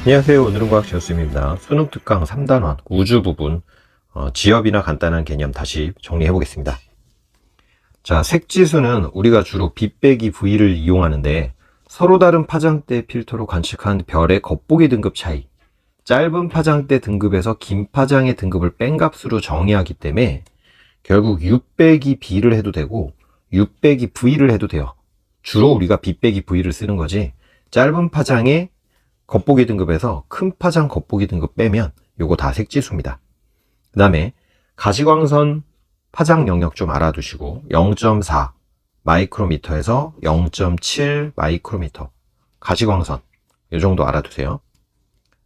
안녕하세요. 오늘은 과학 지어쌤입니다. 수능 특강 3단원 우주 부분 지엽이나 간단한 개념 다시 정리해 보겠습니다. 자, 색지수는 우리가 주로 빛 빼기 V를 이용하는데 서로 다른 파장대 필터로 관측한 별의 겉보기 등급 차이, 짧은 파장대 등급에서 긴 파장의 등급을 뺀 값으로 정의하기 때문에 결국 U 빼기 B를 해도 되고 U 빼기 V를 해도 돼요. 주로 우리가 빛 빼기 V를 쓰는 거지, 짧은 파장의 겉보기 등급에서 큰 파장 겉보기 등급 빼면 요거 다 색지수입니다. 그 다음에 가시광선 파장 영역 좀 알아두시고 0.4 마이크로미터에서 0.7 마이크로미터 가시광선 이 정도 알아두세요.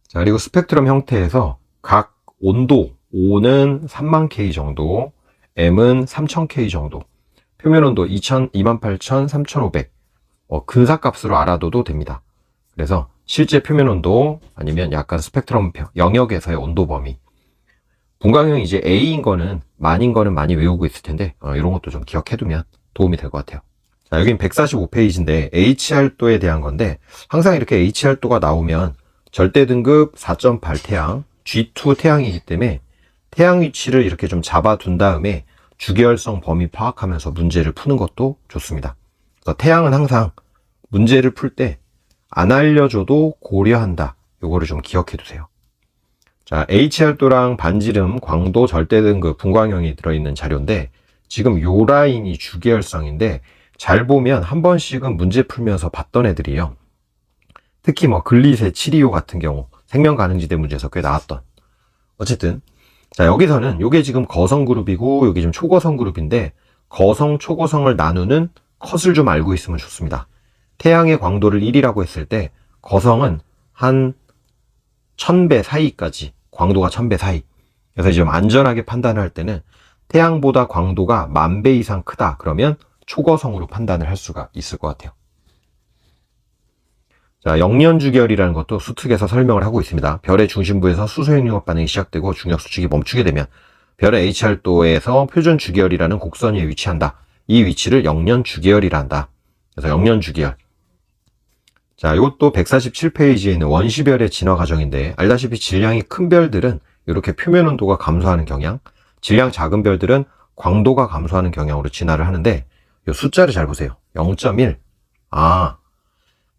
자, 그리고 스펙트럼 형태에서 각 온도 O는 3만 K 정도, M은 3000 K 정도, 표면 온도 2000, 28000, 3500 근사값으로 알아둬도 됩니다. 그래서 실제 표면 온도 아니면 약간 스펙트럼 영역에서의 온도 범위, 분광형이 이제 A인 거는 만인 거는 많이 외우고 있을 텐데 이런 것도 좀 기억해두면 도움이 될 것 같아요. 자, 여긴 145페이지인데 HR도에 대한 건데, 항상 이렇게 HR도가 나오면 절대 등급 4.8 태양, G2 태양이기 때문에 태양 위치를 이렇게 좀 잡아둔 다음에 주계열성 범위 파악하면서 문제를 푸는 것도 좋습니다. 그래서 태양은 항상 문제를 풀 때 안 알려줘도 고려한다. 요거를 좀 기억해 두세요. 자, HR도랑 반지름, 광도, 절대 등급, 분광형이 들어있는 자료인데, 지금 요 라인이 주계열성인데 잘 보면 한 번씩은 문제 풀면서 봤던 애들이에요. 특히 뭐 글리세 725 같은 경우 생명 가능지대 문제에서 꽤 나왔던. 어쨌든 자, 여기서는 요게 지금 거성 그룹이고 요게 지금 초거성 그룹인데, 거성 초거성을 나누는 컷을 좀 알고 있으면 좋습니다. 태양의 광도를 1이라고 했을 때 거성은 한 1000배 사이까지, 광도가 1000배 사이. 그래서 좀 안전하게 판단할 때는 태양보다 광도가 10,000배 이상 크다 그러면 초거성으로 판단을 할 수가 있을 것 같아요. 자, 영년주기열이라는 것도 수특에서 설명을 하고 있습니다. 별의 중심부에서 수소핵융합 반응이 시작되고 중력 수축이 멈추게 되면 별의 HR도에서 표준 주기열이라는 곡선 위에 위치한다. 이 위치를 영년주기열이라 한다. 그래서 영년주기열. 자, 이것도 147페이지에 있는 원시별의 진화 과정인데, 알다시피 질량이 큰 별들은 이렇게 표면 온도가 감소하는 경향, 질량 작은 별들은 광도가 감소하는 경향으로 진화를 하는데, 이 숫자를 잘 보세요. 0.1.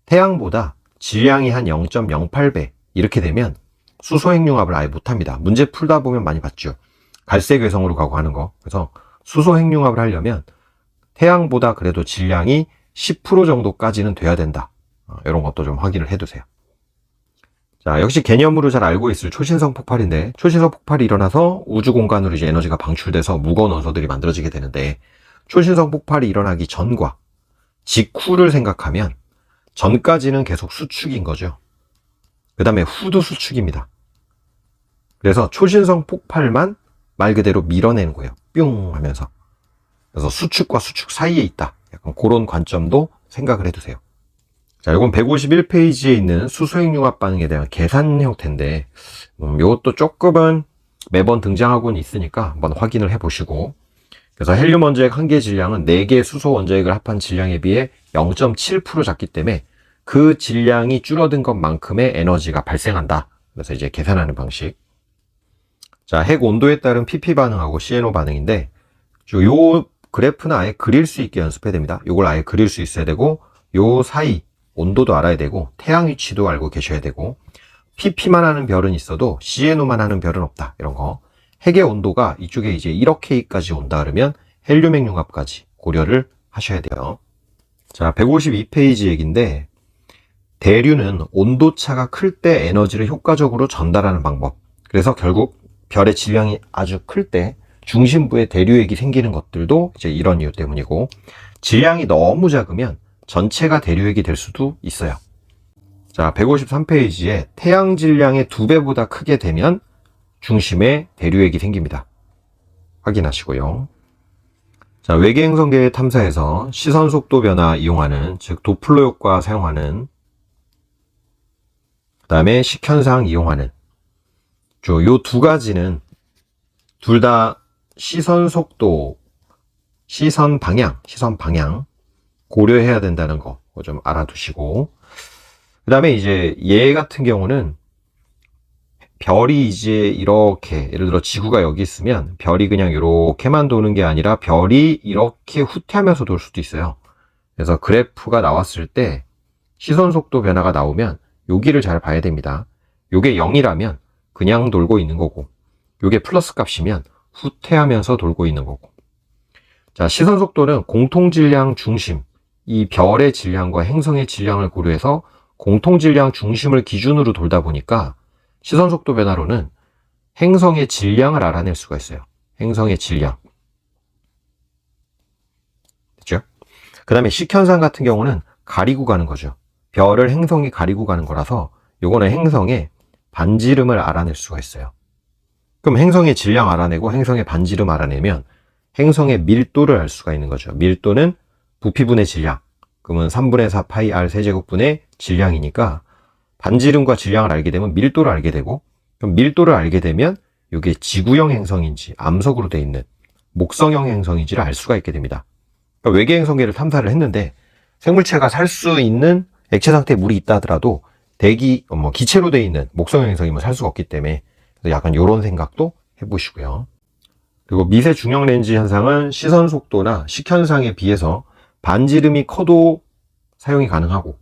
태양보다 질량이 한 0.08배 이렇게 되면 수소핵융합을 아예 못합니다. 문제 풀다 보면 많이 봤죠. 갈색 외성으로 가고 하는 거. 그래서 수소핵융합을 하려면 태양보다 그래도 질량이 10% 정도까지는 돼야 된다. 이런 것도 좀 확인을 해두세요. 자, 역시 개념으로 잘 알고 있을 초신성 폭발인데, 초신성 폭발이 일어나서 우주 공간으로 이제 에너지가 방출돼서 무거운 원소들이 만들어지게 되는데, 초신성 폭발이 일어나기 전과 직후를 생각하면 전까지는 계속 수축인 거죠. 그 다음에 후도 수축입니다. 그래서 초신성 폭발만 말 그대로 밀어내는 거예요. 뿅 하면서. 그래서 수축과 수축 사이에 있다. 약간 그런 관점도 생각을 해두세요. 자, 이건 151페이지에 있는 수소핵융합 반응에 대한 계산 형태인데, 이것도 조금은 매번 등장하고는 있으니까 한번 확인을 해보시고, 그래서 헬륨 원자핵 한 개 질량은 4개 수소 원자핵을 합한 질량에 비해 0.7% 작기 때문에 그 질량이 줄어든 것만큼의 에너지가 발생한다. 그래서 이제 계산하는 방식. 자, 핵 온도에 따른 PP 반응하고 CNO 반응인데, 요 그래프는 아예 그릴 수 있게 연습해야 됩니다. 요걸 아예 그릴 수 있어야 되고, 요 사이 온도도 알아야 되고, 태양 위치도 알고 계셔야 되고, PP만 하는 별은 있어도 CNO만 하는 별은 없다. 이런 거. 핵의 온도가 이쪽에 이제 1억 K까지 온다 그러면 헬륨 핵융합까지 고려를 하셔야 돼요. 자, 152페이지 얘기인데, 대류는 온도차가 클 때 에너지를 효과적으로 전달하는 방법. 그래서 결국 별의 질량이 아주 클 때 중심부에 대류액이 생기는 것들도 이제 이런 이유 때문이고, 질량이 너무 작으면 전체가 대류액이 될 수도 있어요. 자, 153페이지에 태양 질량의 2배보다 크게 되면 중심에 대류액이 생깁니다. 확인하시고요. 자, 외계 행성계 탐사에서 시선 속도 변화 이용하는, 즉 도플러 효과 사용하는, 그 다음에 식현상 이용하는, 요 두 가지는 둘 다 시선 속도, 시선 방향 고려해야 된다는 거 좀 알아두시고, 그 다음에 이제 얘 같은 경우는 별이 이제 이렇게, 예를 들어 지구가 여기 있으면 별이 그냥 이렇게만 도는 게 아니라 별이 이렇게 후퇴하면서 돌 수도 있어요. 그래서 그래프가 나왔을 때 시선 속도 변화가 나오면 여기를 잘 봐야 됩니다. 요게 0이라면 그냥 돌고 있는 거고, 요게 플러스 값이면 후퇴하면서 돌고 있는 거고. 자, 시선 속도는 공통 질량 중심, 이 별의 질량과 행성의 질량을 고려해서 공통 질량 중심을 기준으로 돌다 보니까 시선 속도 변화로는 행성의 질량을 알아낼 수가 있어요. 행성의 질량. 됐죠? 그 다음에 식현상 같은 경우는 가리고 가는 거죠. 별을 행성이 가리고 가는 거라서 요거는 행성의 반지름을 알아낼 수가 있어요. 그럼 행성의 질량 알아내고 행성의 반지름 알아내면 행성의 밀도를 알 수가 있는 거죠. 밀도는 부피분의 질량. 그러면 3분의 4 파이 r 세제곱분의 질량이니까 반지름과 질량을 알게 되면 밀도를 알게 되고, 그럼 밀도를 알게 되면 이게 지구형 행성인지 암석으로 되어 있는 목성형 행성인지를 알 수가 있게 됩니다. 그러니까 외계 행성계를 탐사를 했는데 생물체가 살 수 있는 액체 상태에 물이 있다 하더라도 대기, 기체로 되어 있는 목성형 행성이면 살 수가 없기 때문에 약간 이런 생각도 해보시고요. 그리고 미세 중력 렌즈 현상은 시선 속도나 식현상에 비해서 반지름이 커도 사용이 가능하고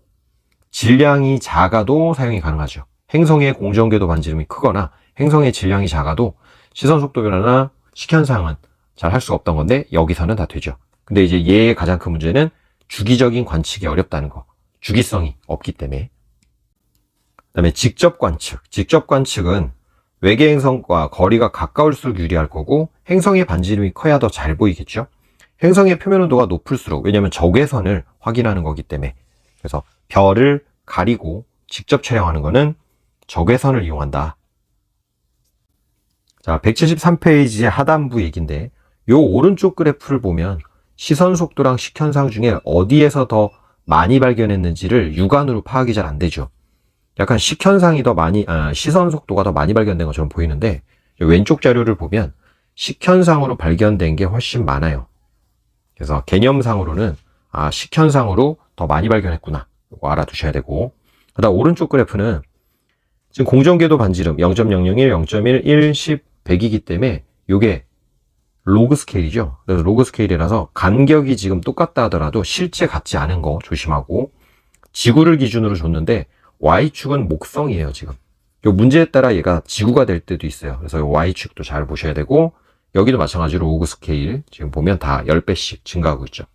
질량이 작아도 사용이 가능하죠. 행성의 공전궤도 반지름이 크거나 행성의 질량이 작아도 시선 속도 변화나 식현상은 잘 할 수가 없던 건데 여기서는 다 되죠. 근데 이제 얘의 가장 큰 문제는 주기적인 관측이 어렵다는 거. 주기성이 없기 때문에. 그다음에 직접 관측. 직접 관측은 외계 행성과 거리가 가까울수록 유리할 거고 행성의 반지름이 커야 더 잘 보이겠죠. 행성의 표면 온도가 높을수록, 왜냐하면 적외선을 확인하는 거기 때문에. 그래서 별을 가리고 직접 촬영하는 거는 적외선을 이용한다. 자, 173페이지의 하단부 얘기인데 요 오른쪽 그래프를 보면 시선 속도랑 식현상 중에 어디에서 더 많이 발견했는지를 육안으로 파악이 잘 안 되죠. 약간 식현상이 더 많이, 시선 속도가 더 많이 발견된 것처럼 보이는데 왼쪽 자료를 보면 식현상으로 발견된 게 훨씬 많아요. 그래서 개념상으로는 식현상으로 더 많이 발견했구나. 이거 알아두셔야 되고, 그다음 오른쪽 그래프는 지금 공전궤도 반지름 0.001, 0.1, 1, 10, 100이기 때문에 이게 로그 스케일이죠. 그래서 로그 스케일이라서 간격이 지금 똑같다 하더라도 실제 같지 않은 거 조심하고, 지구를 기준으로 줬는데 Y축은 목성이에요. 지금 요 문제에 따라 얘가 지구가 될 때도 있어요. 그래서 요 Y축도 잘 보셔야 되고, 여기도 마찬가지로 로그 스케일 지금 보면 다 10배씩 증가하고 있죠.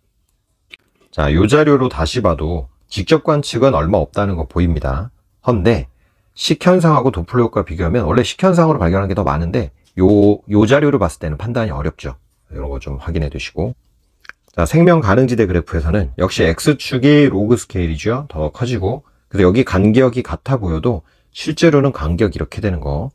자, 요 자료로 다시 봐도 직접 관측은 얼마 없다는 거 보입니다. 헌데 식현상하고 도플러 효과 비교하면 원래 식현상으로 발견하는 게 더 많은데 요 자료를 봤을 때는 판단이 어렵죠. 이런 거 좀 확인해 두시고. 자, 생명 가능지대 그래프에서는 역시 X축이 로그 스케일이죠. 더 커지고, 그래서 여기 간격이 같아 보여도 실제로는 간격이 이렇게 되는 거.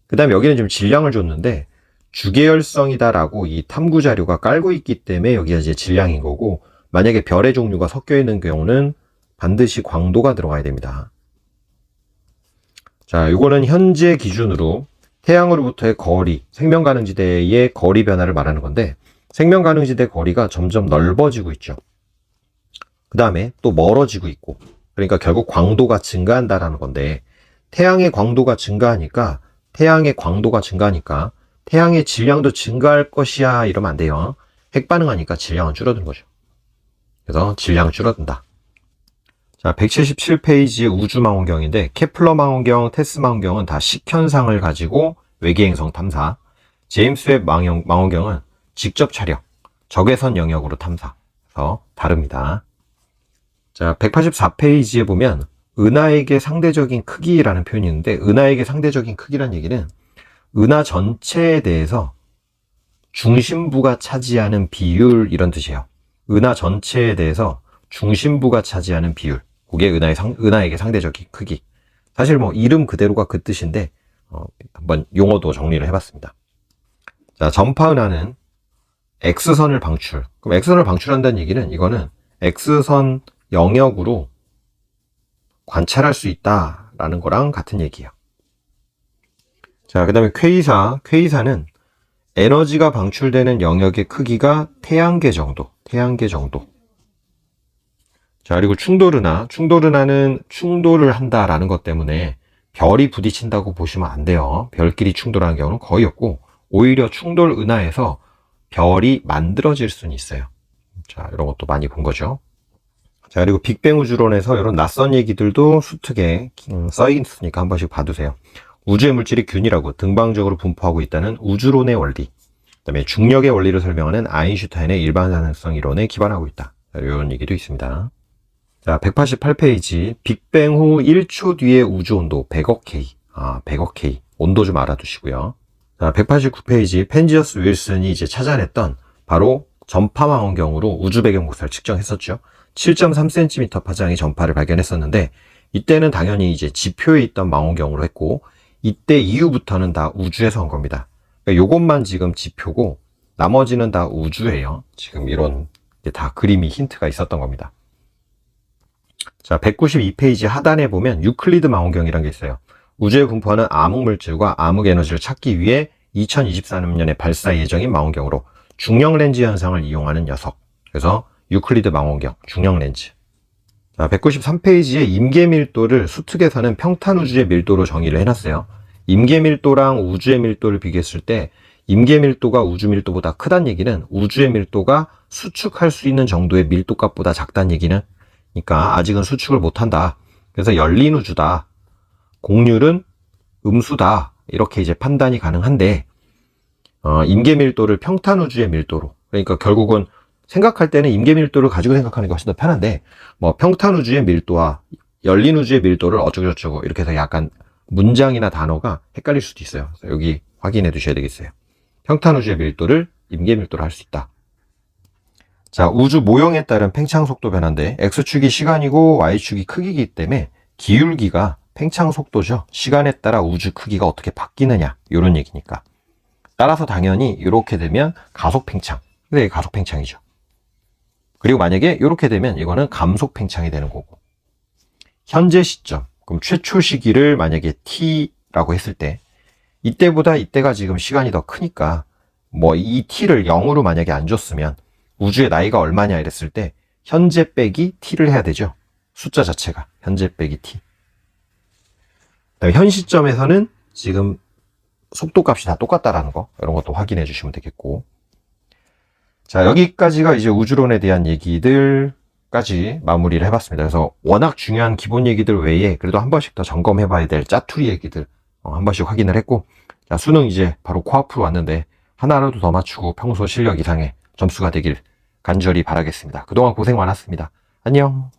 그 다음에 여기는 지금 질량을 줬는데 주계열성이다라고 이 탐구 자료가 깔고 있기 때문에 여기가 이제 질량인 거고, 만약에 별의 종류가 섞여 있는 경우는 반드시 광도가 들어가야 됩니다. 자, 이거는 현재 기준으로 태양으로부터의 거리, 생명 가능지대의 거리 변화를 말하는 건데, 생명 가능지대 거리가 점점 넓어지고 있죠. 그 다음에 또 멀어지고 있고, 그러니까 결국 광도가 증가한다라는 건데, 태양의 광도가 증가하니까 태양의 질량도 증가할 것이야 이러면 안 돼요. 핵 반응하니까 질량은 줄어드는 거죠. 그래서 질량은 줄어든다. 자, 177페이지의 우주망원경인데 케플러 망원경, 테스 망원경은 다 식현상을 가지고 외계행성 탐사, 제임스 웹 망원경은 직접 촬영, 적외선 영역으로 탐사. 그래서 다릅니다. 자, 184페이지에 보면 은하에게 상대적인 크기라는 표현이 있는데, 은하에게 상대적인 크기란 얘기는 은하 전체에 대해서 중심부가 차지하는 비율 이런 뜻이에요. 은하 전체에 대해서 중심부가 차지하는 비율, 그게 은하에게 상대적인 크기. 사실 뭐 이름 그대로가 그 뜻인데 한번 용어도 정리를 해봤습니다. 자, 전파은하는 X선을 방출. 그럼 X선을 방출한다는 얘기는 이거는 X선 영역으로 관찰할 수 있다라는 거랑 같은 얘기예요. 자, 그 다음에 퀘이사는 에너지가 방출되는 영역의 크기가 태양계 정도. 자, 그리고 충돌은하는 충돌을 한다라는 것 때문에 별이 부딪힌다고 보시면 안 돼요. 별끼리 충돌하는 경우는 거의 없고, 오히려 충돌 은하에서 별이 만들어질 수는 있어요. 자, 이런 것도 많이 본 거죠. 자, 그리고 빅뱅 우주론에서 이런 낯선 얘기들도 수특에 써 있으니까 한 번씩 봐두세요. 우주의 물질이 균일하고 등방적으로 분포하고 있다는 우주론의 원리, 그다음에 중력의 원리를 설명하는 아인슈타인의 일반가능성 이론에 기반하고 있다. 자, 이런 얘기도 있습니다. 자, 188페이지. 빅뱅 후 1초 뒤의 우주 온도 100억 K. 100억 K. 온도 좀 알아두시고요. 자, 189페이지. 펜지어스 윌슨이 이제 찾아냈던 바로 전파 망원경으로 우주 배경 곡선을 측정했었죠. 7.3cm 파장의 전파를 발견했었는데, 이때는 당연히 이제 지표에 있던 망원경으로 했고, 이때 이후부터는 다 우주에서 한 겁니다. 그러니까 요것만 지금 지표고, 나머지는 다 우주예요. 지금 이런 다 그림이 힌트가 있었던 겁니다. 자, 192페이지 하단에 보면 유클리드 망원경이라는 게 있어요. 우주에 분포하는 암흑물질과 암흑에너지를 찾기 위해 2024년에 발사 예정인 망원경으로 중력 렌즈 현상을 이용하는 녀석. 그래서 유클리드 망원경, 중력 렌즈. 자, 193페이지에 임계 밀도를 수특에서는 평탄 우주의 밀도로 정의를 해놨어요. 임계 밀도랑 우주의 밀도를 비교했을 때 임계 밀도가 우주 밀도보다 크다는 얘기는 우주의 밀도가 수축할 수 있는 정도의 밀도값보다 작다는 얘기는, 그러니까 아직은 수축을 못한다. 그래서 열린 우주다. 공률은 음수다. 이렇게 이제 판단이 가능한데, 임계 밀도를 평탄 우주의 밀도로, 그러니까 결국은 생각할 때는 임계 밀도를 가지고 생각하는 게 훨씬 더 편한데, 뭐 평탄 우주의 밀도와 열린 우주의 밀도를 어쩌고저쩌고 이렇게 해서 약간 문장이나 단어가 헷갈릴 수도 있어요. 그래서 여기 확인해 두셔야 되겠어요. 평탄 우주의 밀도를 임계 밀도로 할 수 있다. 자, 우주 모형에 따른 팽창 속도 변화인데, X축이 시간이고 Y축이 크기이기 때문에 기울기가 팽창 속도죠. 시간에 따라 우주 크기가 어떻게 바뀌느냐, 이런 얘기니까. 따라서 당연히 이렇게 되면 가속 팽창. 이게 가속 팽창이죠. 그리고 만약에 이렇게 되면 이거는 감속 팽창이 되는 거고. 현재 시점, 그럼 최초 시기를 만약에 t라고 했을 때, 이때보다 이때가 지금 시간이 더 크니까 뭐 이 t를 0으로 만약에 안 줬으면 우주의 나이가 얼마냐 이랬을 때 현재 빼기 t를 해야 되죠. 숫자 자체가 현재 빼기 t. 그다음에 현 시점에서는 지금 속도값이 다 똑같다라는 거, 이런 것도 확인해 주시면 되겠고. 자, 여기까지가 이제 우주론에 대한 얘기들까지 마무리를 해봤습니다. 그래서 워낙 중요한 기본 얘기들 외에 그래도 한 번씩 더 점검해 봐야 될 짜투리 얘기들 한 번씩 확인을 했고, 자, 수능 이제 바로 코앞으로 왔는데 하나라도 더 맞추고 평소 실력 이상의 점수가 되길 간절히 바라겠습니다. 그동안 고생 많았습니다. 안녕.